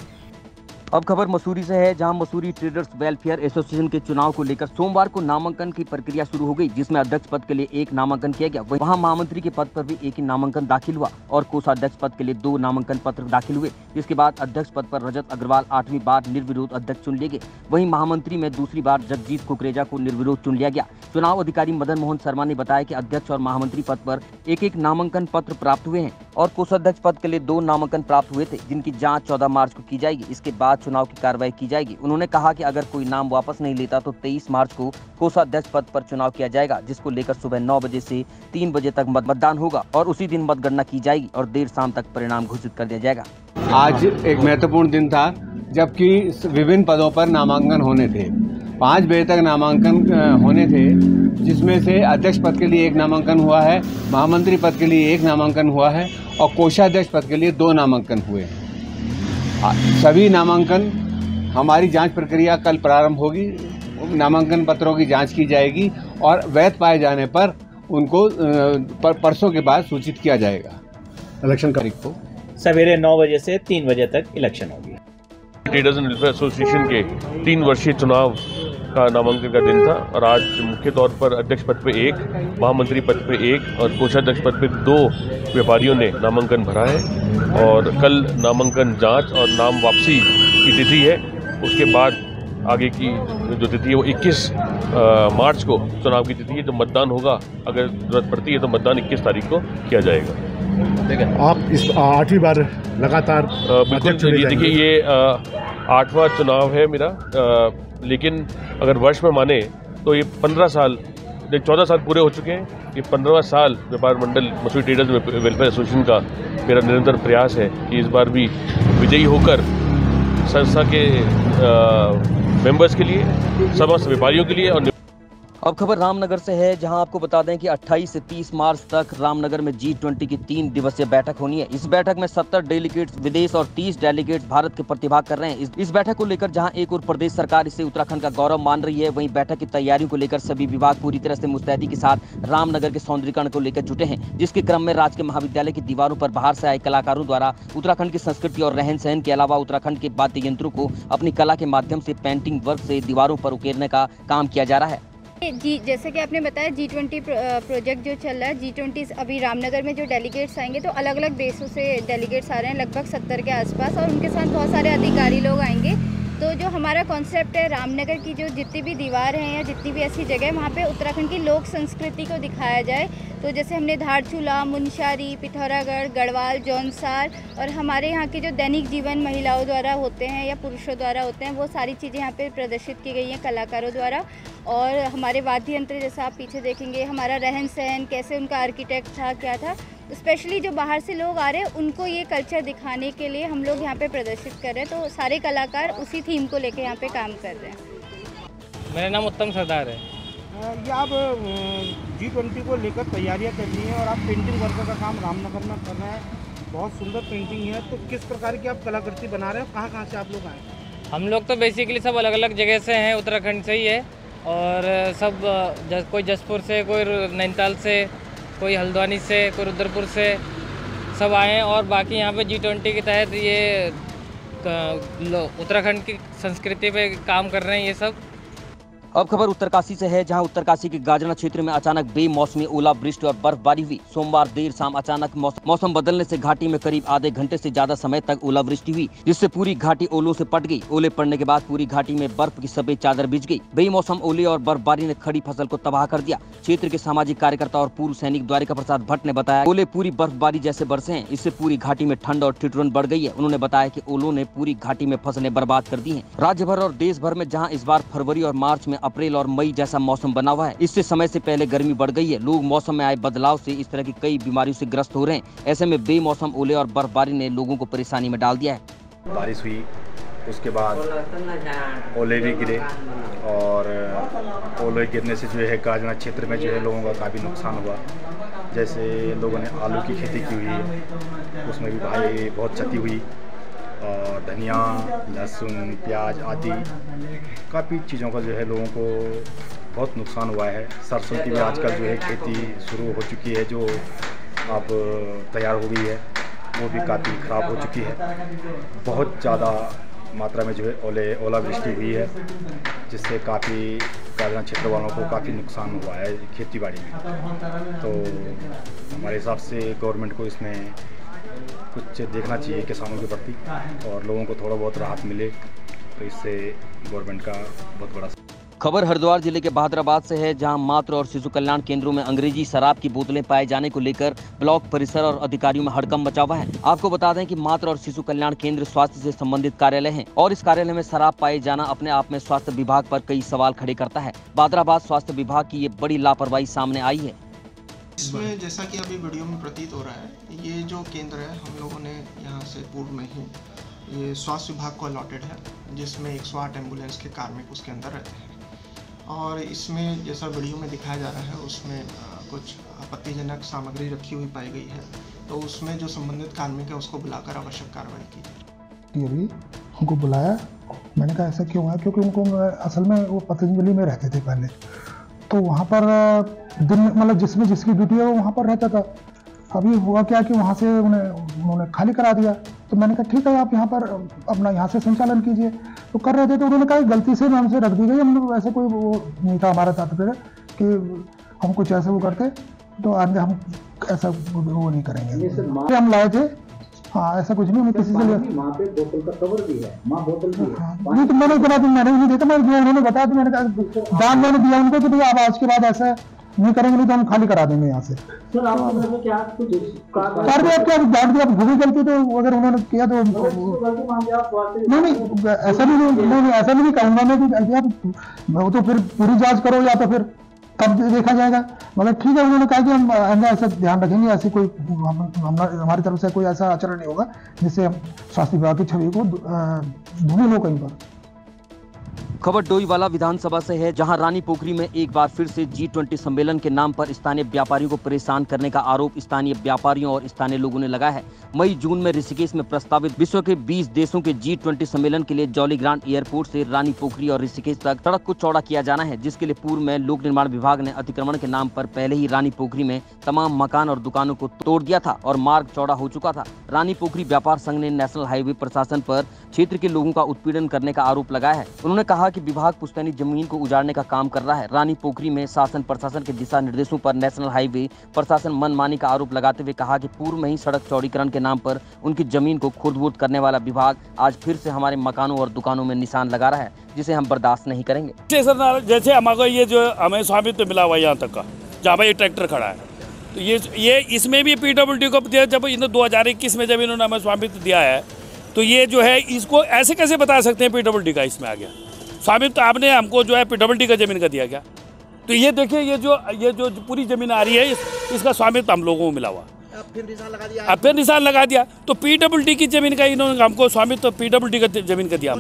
अब खबर मसूरी से है, जहां मसूरी ट्रेडर्स वेलफेयर एसोसिएशन के चुनाव को लेकर सोमवार को नामांकन की प्रक्रिया शुरू हो गई, जिसमें अध्यक्ष पद के लिए 1 नामांकन किया गया। वहां महामंत्री के पद पर भी 1 ही नामांकन दाखिल हुआ और कोषाध्यक्ष पद के लिए 2 नामांकन पत्र दाखिल हुए। इसके बाद अध्यक्ष पद पर रजत अग्रवाल 8वीं बार निर्विरोध अध्यक्ष चुन लिए गए। वहीं महामंत्री में दूसरी बार जगजीत कुकरेजा को निर्विरोध चुन लिया गया। चुनाव अधिकारी मदन मोहन शर्मा ने बताया कि अध्यक्ष और महामंत्री पद पर 1 नामांकन पत्र प्राप्त हुए हैं और कोषाध्यक्ष पद के लिए 2 नामांकन प्राप्त हुए थे, जिनकी जाँच 14 मार्च को की जाएगी। इसके बाद बाद चुनाव की कार्रवाई की जाएगी। उन्होंने कहा कि अगर कोई नाम वापस नहीं लेता तो 23 मार्च को कोषाध्यक्ष पद पर चुनाव किया जाएगा, जिसको लेकर सुबह 9 बजे से 3 बजे तक मतदान होगा और उसी दिन मतगणना की जाएगी और देर शाम तक परिणाम घोषित कर दिया जाएगा। आज एक महत्वपूर्ण दिन था, जबकि विभिन्न पदों पर नामांकन होने थे। 5 बजे तक नामांकन होने थे, जिसमें से अध्यक्ष पद के लिए 1 नामांकन हुआ है, महामंत्री पद के लिए 1 नामांकन हुआ है और कोषाध्यक्ष पद के लिए 2 नामांकन हुए हैं। सभी नामांकन, हमारी जांच प्रक्रिया कल प्रारंभ होगी। नामांकन पत्रों की जांच की जाएगी और वैध पाए जाने पर उनको परसों के बाद सूचित किया जाएगा। इलेक्शन तारीख को सवेरे 9 बजे से 3 बजे तक इलेक्शन होगी। ट्रेडर्स एंड वेलफेयर एसोसिएशन के 3 वर्षीय चुनाव का नामांकन का दिन था और आज मुख्य तौर पर अध्यक्ष पद पे 1, महामंत्री पद पे 1 और कोषाध्यक्ष पद पे 2 व्यापारियों ने नामांकन भरा है और कल नामांकन जांच और नाम वापसी की तिथि है। उसके बाद आगे की जो तिथि है वो 21 मार्च को चुनाव की तिथि है, जो मतदान होगा। अगर जरूरत पड़ती है तो मतदान 21 तारीख को किया जाएगा। आप इस 8वीं बार लगातार बिल्कुल, ये देखिए ये 8वां चुनाव है मेरा, लेकिन अगर वर्ष में माने तो ये 15 साल 14 साल पूरे हो चुके हैं। ये 15वां साल व्यापार मंडल मसूरी ट्रेडर्स वेलफेयर एसोसिएशन का मेरा निरंतर प्रयास है कि इस बार भी विजयी होकर संस्था के मेंबर्स के लिए, समस्त व्यापारियों के लिए। और अब खबर रामनगर से है, जहां आपको बता दें कि 28 से 30 मार्च तक रामनगर में G20 की 3 दिवसीय बैठक होनी है। इस बैठक में 70 डेलीगेट्स विदेश और 30 डेलीगेट्स भारत के प्रतिभाग कर रहे हैं। इस बैठक को लेकर जहां एक और प्रदेश सरकार इसे उत्तराखंड का गौरव मान रही है, वहीं बैठक की तैयारियों को लेकर सभी विभाग पूरी तरह से मुस्तैदी के साथ रामनगर के सौंदर्यीकरण को लेकर जुटे हैं, जिसके क्रम में राजकीय महाविद्यालय की दीवारों पर बाहर से आए कलाकारों द्वारा उत्तराखंड की संस्कृति और रहन सहन के अलावा उत्तराखंड के वाद्य यंत्रों को अपनी कला के माध्यम से पेंटिंग वर्क से दीवारों पर उकेरने का काम किया जा रहा है। जी, जैसे कि आपने बताया G20 प्रोजेक्ट जो चल रहा है, G20 अभी रामनगर में जो डेलीगेट्स आएंगे तो अलग अलग देशों से डेलीगेट्स आ रहे हैं, लगभग 70 के आसपास, और उनके साथ बहुत सारे अधिकारी लोग आएंगे। तो जो हमारा कॉन्सेप्ट है, रामनगर की जो जितनी भी दीवार हैं या जितनी भी ऐसी जगह है वहाँ पे उत्तराखंड की लोक संस्कृति को दिखाया जाए। तो जैसे हमने धारचूला, मुनस्यारी, पिथौरागढ़, गढ़वाल, जौनसार और हमारे यहाँ के जो दैनिक जीवन महिलाओं द्वारा होते हैं या पुरुषों द्वारा होते हैं, वो सारी चीज़ें यहाँ पे प्रदर्शित की गई हैं कलाकारों द्वारा। और हमारे वाद्य यंत्र, जैसा आप पीछे देखेंगे, हमारा रहन सहन, कैसे उनका आर्किटेक्ट था, क्या था। स्पेशली जो बाहर से लोग आ रहे हैं उनको ये कल्चर दिखाने के लिए हम लोग यहाँ पे प्रदर्शित कर रहे हैं। तो सारे कलाकार उसी थीम को लेके यहाँ पे काम कर रहे हैं। मेरा नाम उत्तम सरदार है। ये आप G20 को लेकर तैयारियां कर रही हैं और आप पेंटिंग वर्क का काम रामनगर में कर रहे हैं, बहुत सुंदर पेंटिंग है। तो किस प्रकार की आप कलाकृति बना रहे हैं, कहाँ कहाँ से आप लोग आए? हम लोग तो बेसिकली सब अलग अलग जगह से हैं, उत्तराखंड से ही है, और सब कोई जसपुर से, कोई नैनीताल से, कोई हल्द्वानी से, कोई रुद्रपुर से, सब आए हैं। और बाकी यहाँ पे G20 के तहत ये उत्तराखंड की संस्कृति पे काम कर रहे हैं ये सब। अब खबर उत्तरकाशी से है, जहां उत्तरकाशी के गाजना क्षेत्र में अचानक बेमौसमी ओलावृष्टि और बर्फबारी हुई। सोमवार देर शाम अचानक मौसम बदलने से घाटी में करीब आधे घंटे से ज्यादा समय तक ओलावृष्टि हुई, जिससे पूरी घाटी ओलों से पट गई। ओले पड़ने के बाद पूरी घाटी में बर्फ की सफेद चादर बिछ गई। बेमौसम ओले और बर्फबारी ने खड़ी फसल को तबाह कर दिया। क्षेत्र के सामाजिक कार्यकर्ता और पूर्व सैनिक द्वारिका प्रसाद भट्ट ने बताया, ओले पूरी बर्फबारी जैसे बरसे हैं, इससे पूरी घाटी में ठंड और ठिठुरन बढ़ गई है। उन्होंने बताया कि ओलों ने पूरी घाटी में फसलें बर्बाद कर दी हैं। राज्य भर और देश भर में जहाँ इस बार फरवरी और मार्च में अप्रैल और मई जैसा मौसम बना हुआ है, इससे समय से पहले गर्मी बढ़ गई है। लोग मौसम में आए बदलाव से इस तरह की कई बीमारियों से ग्रस्त हो रहे हैं। ऐसे में बेमौसम ओले और बर्फबारी ने लोगों को परेशानी में डाल दिया है। बारिश हुई, उसके बाद ओले भी गिरे और ओले गिरने से जो है गाजना क्षेत्र में जो है लोगों का काफ़ी नुकसान हुआ। जैसे लोगों ने आलू की खेती की हुई है, उसमें भी भाई बहुत क्षति हुई, और धनिया, लहसुन, प्याज आदि काफ़ी चीज़ों का जो है लोगों को बहुत नुकसान हुआ है। सरसों की भी आजकल जो है खेती शुरू हो चुकी है, जो अब तैयार हो गई है, वो भी काफ़ी ख़राब हो चुकी है। बहुत ज़्यादा मात्रा में जो है ओलावृष्टि हुई है, जिससे काफ़ी गाजना क्षेत्र वालों को काफ़ी नुकसान हुआ है खेती बाड़ी में। तो हमारे हिसाब से गवर्नमेंट को इसमें कुछ देखना चाहिए किसानों के प्रति, और लोगों को थोड़ा बहुत राहत मिले, तो इससे गवर्नमेंट का बहुत बड़ा खबर हरिद्वार जिले के बहादुराबाद से है, जहां मातृ और शिशु कल्याण केंद्रों में अंग्रेजी शराब की बोतलें पाए जाने को लेकर ब्लॉक परिसर और अधिकारियों में हड़कंप मचा हुआ है। आपको बता दें कि मातृ और शिशु कल्याण केंद्र स्वास्थ्य से संबंधित कार्यालय है और इस कार्यालय में शराब पाए जाना अपने आप में स्वास्थ्य विभाग पर कई सवाल खड़े करता है। बहादुराबाद स्वास्थ्य विभाग की ये बड़ी लापरवाही सामने आई है। इसमें जैसा कि अभी वीडियो में प्रतीत हो रहा है, ये जो केंद्र है हम लोगों ने यहाँ से पूर्व में ही ये स्वास्थ्य विभाग को अलॉटेड है, जिसमें 108 एम्बुलेंस के कार्मिक उसके अंदर रहते हैं। और इसमें जैसा वीडियो में दिखाया जा रहा है, उसमें कुछ आपत्तिजनक सामग्री रखी हुई पाई गई है, तो उसमें जो संबंधित कार्मिक है उसको बुलाकर आवश्यक कार्रवाई की। अभी उनको बुलाया, मैंने कहा ऐसा क्यों है, क्योंकि उनको असल में वो पतंजलि में रहते थे पहले, तो वहाँ पर दिन मतलब जिसमें जिसकी ड्यूटी है वो वहाँ पर रहता था। अभी हुआ क्या कि वहाँ से उन्होंने खाली करा दिया, तो मैंने कहा ठीक है आप यहाँ पर अपना यहाँ से संचालन कीजिए। तो कर रहे थे, तो उन्होंने कहा गलती से नाम से रख दी गई, हम लोग ऐसे कोई वो नहीं था हमारा तात्पर्य कि हम कुछ ऐसे वो करते, तो आगे हम ऐसा वो नहीं करेंगे। हम लाए थे, हाँ ऐसा कुछ नहीं, किसी से वहाँ पे बोतल का कवर भी है, माँ बोतल भी है। नहीं तो मैंने बता दी, मैंने नहीं देखा, मैं उन्होंने बताया तो मैंने कहा दान मैंने दिया उनको कि भैया आप आज के बाद ऐसा नहीं करेंगे, नहीं तो हम खाली करा देंगे यहाँ से। सर आपको क्या कुछ कार्य आप क्या जान दिया, आप भूमि गलती, तो अगर उन्होंने किया तो नहीं ऐसा नहीं ऐसा नहीं कहूँगा मैं कि वो तो फिर पूरी जांच करो या तो फिर तब देखा जाएगा। मतलब ठीक है, उन्होंने कहा कि हम ऐसा ध्यान रखेंगे, ऐसी कोई हमारी तरफ से कोई ऐसा आचरण नहीं होगा जिससे हम स्वास्थ्य विभाग की छवि को धूमिल हो कहीं पर। खबर डोईवाला विधानसभा से है, जहां रानी पोखरी में एक बार फिर से G20 सम्मेलन के नाम पर स्थानीय व्यापारियों को परेशान करने का आरोप स्थानीय व्यापारियों और स्थानीय लोगों ने लगाया है। मई जून में ऋषिकेश में प्रस्तावित विश्व के 20 देशों के G20 सम्मेलन के लिए जॉली ग्रांट एयरपोर्ट से रानी पोखरी और ऋषिकेश तक सड़क को चौड़ा किया जाना है, जिसके लिए पूर्व में लोक निर्माण विभाग ने अतिक्रमण के नाम पर पहले ही रानी पोखरी में तमाम मकान और दुकानों को तोड़ दिया था और मार्ग चौड़ा हो चुका था। रानी पोखरी व्यापार संघ ने नेशनल हाईवे प्रशासन पर क्षेत्र के लोगों का उत्पीड़न करने का आरोप लगाया है। उन्होंने कहा कि विभाग पुश्तैनी जमीन को उजाड़ने का काम कर रहा है। रानी पोखरी में शासन प्रशासन के दिशा निर्देशों पर नेशनल हाईवे प्रशासन मनमानी का आरोप लगाते हुए कहा कि पूर्व में ही सड़क चौड़ीकरण के नाम पर उनकी जमीन को खुर्द-बुर्द करने वाला विभाग आज फिर से हमारे मकानों और दुकानों में निशान लगा रहा है, जिसे हम बर्दाश्त नहीं करेंगे। जैसे हमारा ये जो हमें स्वामित्व मिला हुआ यहाँ तक का, जहाँ पर ये ट्रैक्टर खड़ा है, तो ये इसमें भी PWD को दिया, जब इन्होंने 2021 में जब इन्होंने हमें स्वामित्व दिया है, तो ये जो है इसको ऐसे कैसे बता सकते हैं PWD का इसमें आ गया स्वामित्व। आपने हमको जो है PWD का जमीन का दिया गया, तो ये देखिए ये जो पूरी जमीन आ रही है इसका स्वामित्व हम लोगों को मिला हुआ। अब फिर निशान लगा दिया, तो PWD की जमीन का इन्होंने हमको स्वामित्व PWD का जमीन का दिया।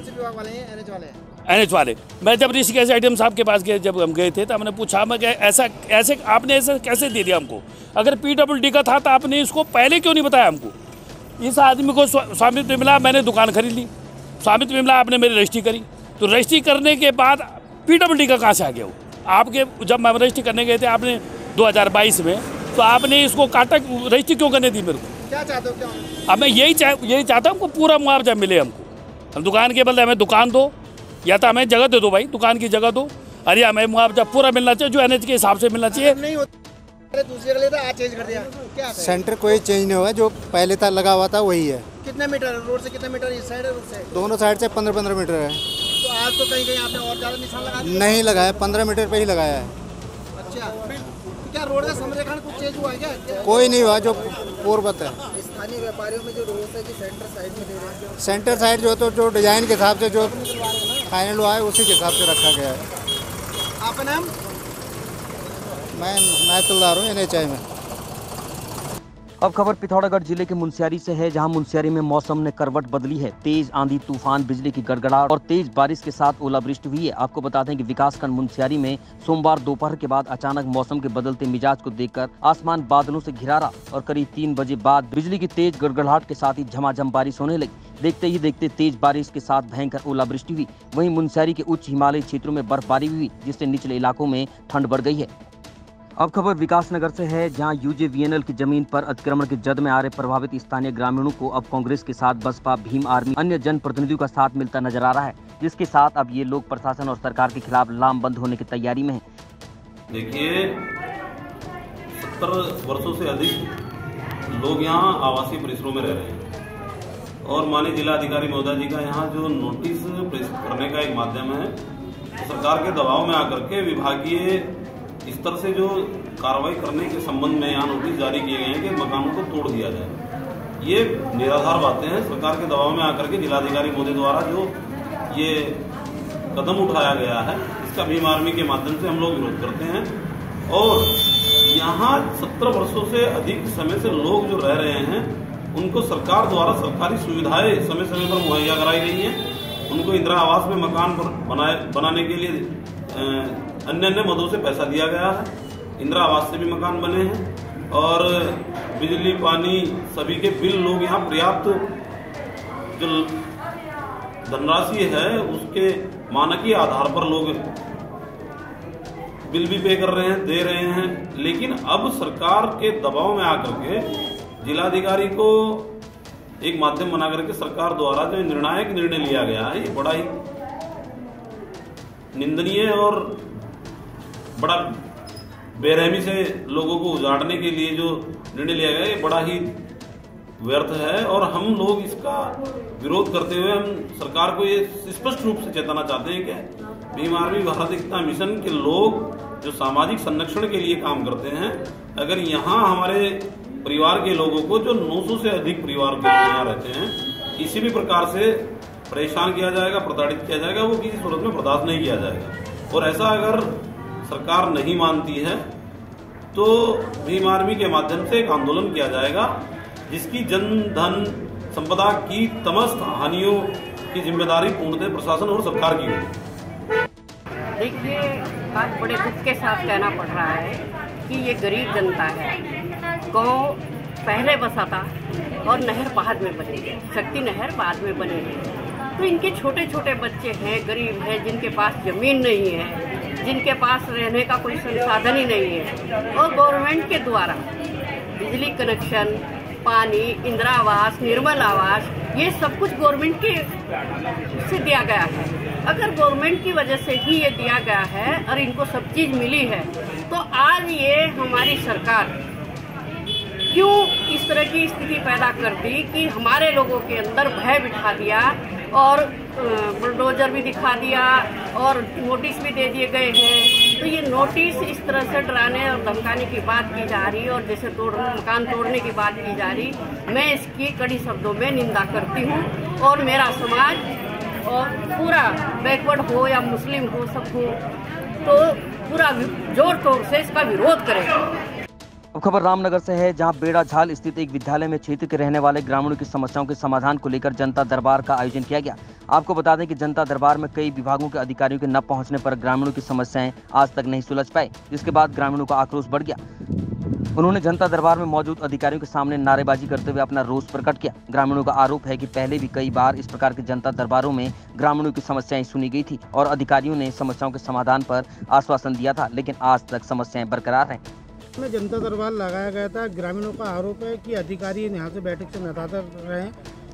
NH वाले। मैं जब ऋषिकेश ADM साहब के पास गए, जब हम गए थे तो हमने पूछा, मैं ऐसे आपने ऐसा कैसे दे दिया हमको? अगर PWD का था तो आपने इसको पहले क्यों नहीं बताया हमको? इस आदमी को स्वामित्व मिला, मैंने दुकान खरीद ली, स्वामित्व मिला, आपने मेरी रजिस्ट्री करी, तो रजिस्ट्री करने के बाद PWD का कहाँ से आ गया वो? आपके जब मैं रजिस्ट्री करने गए थे आपने 2022 में, तो आपने इसको काटा, रजिस्ट्री क्यों करने दी मेरे को? क्या चाहते हो? क्या अब मैं यही चाहता हूँ, हमको पूरा मुआवजा मिले हमको। हम दुकान के बदले हमें दुकान दो, या तो हमें जगह दे दो भाई, दुकान की जगह दो, अरे हमें मुआवजा पूरा मिलना चाहिए जो NH के हिसाब से मिलना चाहिए। दूसरे के लिए तो आज चेंज कर दिया क्या? सेंटर कोई चेंज नहीं हुआ, जो पहले था लगा हुआ था वही है। कितने मीटर रोड से, कितने मीटर इस साइड है? रोड से दोनों साइड से 15-15 मीटर है। तो आज तो कहीं कहीं आपने और ज़्यादा निशान लगा दिया? नहीं लगाया, 15 मीटर पे ही लगाया है। अच्छा, तो क्या रोड का समरेखण कुछ चेंज हुआ है क्या? कोई नहीं हुआ, जो पूर्ववत है। स्थानीय व्यापारियों में जो रोड है कि सेंटर साइड में दे रहे हैं? सेंटर साइड जो तो जो डिजाइन के हिसाब से जो फाइनल हुआ है उसी के हिसाब से रखा गया है। आपका नाम? मैं तुलदार हूँ NHI में। अब खबर पिथौरागढ़ जिले के मुनस्यारी से है, जहां मुनस्यारी में मौसम ने करवट बदली है। तेज आंधी, तूफान, बिजली की गड़गड़ाहट और तेज बारिश के साथ ओलावृष्टि हुई है। आपको बता दें कि विकासखंड मुनस्यारी में सोमवार दोपहर के बाद अचानक मौसम के बदलते मिजाज को देखकर आसमान बादलों से घिरा रहा और करीब 3 बजे बाद बिजली की तेज गड़गड़ाहट के साथ ही झमाझम बारिश होने लगी। देखते ही देखते तेज बारिश के साथ भयंकर ओलावृष्टि हुई। वहीं मुनस्यारी के उच्च हिमालयी क्षेत्रों में बर्फबारी हुई, जिससे निचले इलाकों में ठंड बढ़ गई है। अब खबर विकासनगर से है, जहां UJVNL की जमीन पर अतिक्रमण के जद में आ रहे प्रभावित स्थानीय ग्रामीणों को अब कांग्रेस के साथ बसपा, भीम आर्मी, अन्य जनप्रतिनिधियों का साथ मिलता नजर आ रहा है, जिसके साथ अब ये लोग प्रशासन और सरकार के खिलाफ लामबंद होने की तैयारी में हैं। देखिए, 70 वर्षों से अधिक लोग यहाँ आवासीय परिसरों में रह रहे हैं और माननीय जिला अधिकारी महोदय जी का यहाँ जो नोटिस प्रेस करने का एक माध्यम है, सरकार के दबाव में आकर के विभागीय स्तर से जो कार्रवाई करने के संबंध में यहाँ नोटिस जारी किए गए हैं कि मकानों को तोड़ दिया जाए। ये निराधार बातें हैं। सरकार के दबाव में आकर के जिलाधिकारी महोदय द्वारा जो ये कदम उठाया गया है, इसका भीम आर्मी के माध्यम से हम लोग विरोध करते हैं। और यहाँ 17 वर्षों से अधिक समय से लोग जो रह रहे हैं, उनको सरकार द्वारा सरकारी सुविधाएं समय समय पर मुहैया कराई गई हैं। उनको इंदिरा आवास में मकान बनाने के लिए अन्य मदों से पैसा दिया गया है। इंदिरा आवास से भी मकान बने हैं और बिजली पानी सभी के बिल लोग यहाँ पर्याप्त जो धनराशि है उसके मानकीय आधार पर लोग बिल भी पे कर रहे हैं, दे रहे हैं। लेकिन अब सरकार के दबाव में आकर के जिलाधिकारी को एक माध्यम बना करके सरकार द्वारा जो निर्णायक निर्णय लिया गया है, ये बड़ा ही निंदनीय और बड़ा बेरहमी से लोगों को उजाड़ने के लिए जो निर्णय लिया गया है, ये बड़ा ही व्यर्थ है। और हम लोग इसका विरोध करते हुए हम सरकार को ये स्पष्ट रूप से चेताना चाहते हैं कि भीम आर्मी भारत एकता मिशन के लोग जो सामाजिक संरक्षण के लिए काम करते हैं, अगर यहाँ हमारे परिवार के लोगों को, जो 900 से अधिक परिवार के लोग यहाँ रहते हैं, किसी भी प्रकार से परेशान किया जाएगा, प्रताड़ित किया जाएगा, वो किसी सूरत में बर्दाश्त नहीं किया जाएगा। और ऐसा अगर सरकार नहीं मानती है तो भीम आर्मी के माध्यम से एक आंदोलन किया जाएगा, जिसकी जन धन संपदा की समस्त हानियों की जिम्मेदारी पूर्णतः प्रशासन और सरकार की होगी। देखिए, आज बड़े दुख के साथ कहना पड़ रहा है कि ये गरीब जनता है। गांव पहले बसा था और नहर बाद में बनी है, शक्ति नहर बाद में बनी है। तो इनके छोटे छोटे बच्चे हैं, गरीब हैं, जिनके पास जमीन नहीं है, जिनके पास रहने का कोई संसाधन ही नहीं है। और गवर्नमेंट के द्वारा बिजली कनेक्शन, पानी, इंदिरा आवास, निर्मल आवास, ये सब कुछ गवर्नमेंट के से दिया गया है। अगर गवर्नमेंट की वजह से ही ये दिया गया है और इनको सब चीज मिली है, तो आज ये हमारी सरकार क्यों इस तरह की स्थिति पैदा कर दी कि हमारे लोगों के अंदर भय बिठा दिया और बुलडोजर भी दिखा दिया और नोटिस भी दे दिए गए हैं। तो ये नोटिस इस तरह से डराने और धमकाने की बात की जा रही और जैसे मकान तोड़ने की बात की जा रही, मैं इसकी कड़ी शब्दों में निंदा करती हूँ। और मेरा समाज और पूरा बैकवर्ड हो या मुस्लिम हो, सब हो, तो पूरा जोर तोड़ से इसका विरोध करेगा। अब खबर रामनगर से है, जहां बेड़ाझाल स्थित एक विद्यालय में क्षेत्र के रहने वाले ग्रामीणों की समस्याओं के समाधान को लेकर जनता दरबार का आयोजन किया गया। आपको बता दें कि जनता दरबार में कई विभागों के अधिकारियों के न पहुंचने पर ग्रामीणों की समस्याएं आज तक नहीं सुलझ पाई, जिसके बाद ग्रामीणों का आक्रोश बढ़ गया। उन्होंने जनता दरबार में मौजूद अधिकारियों के सामने नारेबाजी करते हुए अपना रोष प्रकट किया। ग्रामीणों का आरोप है कि पहले भी कई बार इस प्रकार के जनता दरबारों में ग्रामीणों की समस्याएं सुनी गई थी और अधिकारियों ने समस्याओं के समाधान पर आश्वासन दिया था, लेकिन आज तक समस्याएं बरकरार हैं। में जनता दरबार लगाया गया था। ग्रामीणों का आरोप है कि अधिकारी यहाँ से बैठक से नदारद रहे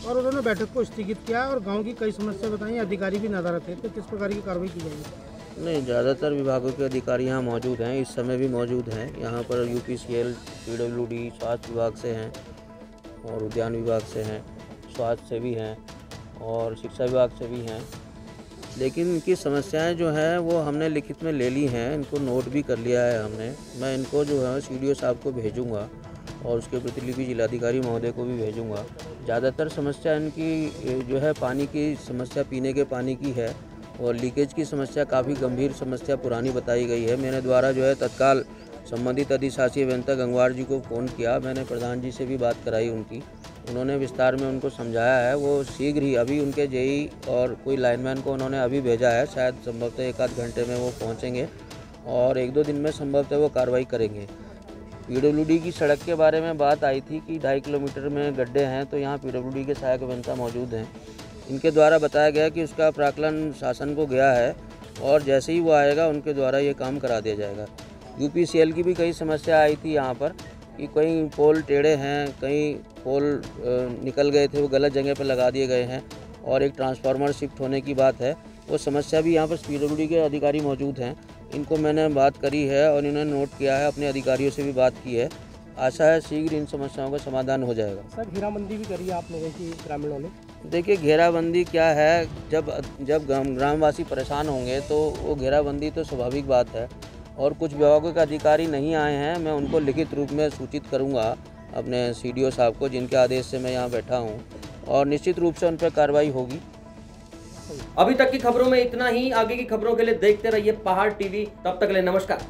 और उन्होंने बैठक को स्थगित किया और गांव की कई समस्या बताई, अधिकारी भी नदारद थे। तो किस प्रकार की कार्रवाई की जाएगी? नहीं, ज़्यादातर विभागों के अधिकारी यहाँ मौजूद हैं, इस समय भी मौजूद हैं। यहाँ पर UPCL, PWD, स्वास्थ्य विभाग से हैं और उद्यान विभाग से हैं, स्वास्थ्य से भी हैं और शिक्षा विभाग से भी हैं। लेकिन इनकी समस्याएं जो हैं वो हमने लिखित में ले ली हैं, इनको नोट भी कर लिया है हमने। मैं इनको जो है CDO साहब को भेजूंगा और उसके प्रतिलिपि जिलाधिकारी महोदय को भी भेजूंगा। ज़्यादातर समस्या इनकी जो है पानी की समस्या, पीने के पानी की है और लीकेज की समस्या काफ़ी गंभीर समस्या पुरानी बताई गई है। मैंने द्वारा जो है तत्काल संबंधित अधिशासी अभियंता गंगवार जी को फ़ोन किया, मैंने प्रधान जी से भी बात कराई उनकी, उन्होंने विस्तार में उनको समझाया है। वो शीघ्र ही अभी उनके जेई और कोई लाइनमैन को उन्होंने अभी भेजा है, शायद संभवतः 1-8 घंटे में वो पहुंचेंगे और 1-2 दिन में संभवतः वो कार्रवाई करेंगे। PWD की सड़क के बारे में बात आई थी कि 2.5 किलोमीटर में गड्ढे हैं, तो यहाँ PWD के सहायक अभियंता मौजूद हैं। इनके द्वारा बताया गया कि उसका प्राक्कलन शासन को गया है और जैसे ही वो आएगा उनके द्वारा ये काम करा दिया जाएगा। UPCL की भी कई समस्या आई थी यहाँ पर कि कई पोल टेढ़े हैं, कई पोल निकल गए थे, वो गलत जगह पर लगा दिए गए हैं और एक ट्रांसफार्मर शिफ्ट होने की बात है। वो समस्या भी यहाँ पर PWD के अधिकारी मौजूद हैं, इनको मैंने बात करी है और इन्होंने नोट किया है, अपने अधिकारियों से भी बात की है आशा है शीघ्र इन समस्याओं का समाधान हो जाएगा। सर घेराबंदी भी करी है आप लोगों की ग्रामीणों ने? देखिए घेराबंदी क्या है, जब ग्रामवासी परेशान होंगे तो वो घेराबंदी तो स्वाभाविक बात है। और कुछ विभागों के अधिकारी नहीं आए हैं, मैं उनको लिखित रूप में सूचित करूंगा अपने CDO साहब को, जिनके आदेश से मैं यहाँ बैठा हूँ, और निश्चित रूप से उन पर कार्रवाई होगी। अभी तक की खबरों में इतना ही। आगे की खबरों के लिए देखते रहिए पहाड़ TV। तब तक के लिए नमस्कार।